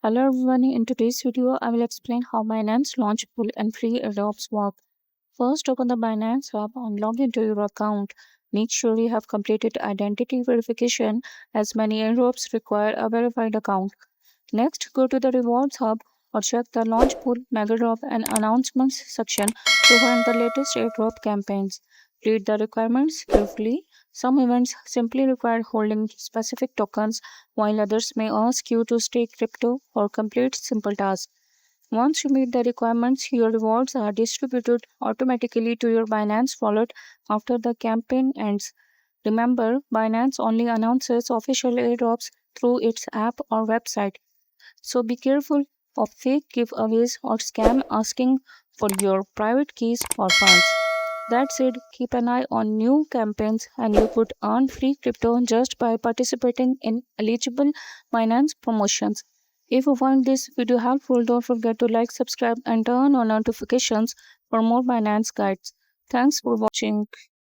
Hello everyone, in today's video I will explain how Binance launch pool and free airdrops work. First, open the Binance app and log into your account. Make sure you have completed identity verification as many airdrops require a verified account. Next, go to the rewards hub or check the launch pool, mega drop and announcements section to find the latest airdrop campaigns. Read the requirements carefully. Some events simply require holding specific tokens, while others may ask you to stake crypto or complete simple tasks. Once you meet the requirements, your rewards are distributed automatically to your Binance wallet after the campaign ends. Remember, Binance only announces official airdrops through its app or website, so be careful of fake giveaways or scam asking for your private keys or funds. That said, keep an eye on new campaigns and you could earn free crypto just by participating in eligible finance promotions. If you find this video helpful, don't forget to like, subscribe, and turn on notifications for more finance guides. Thanks for watching.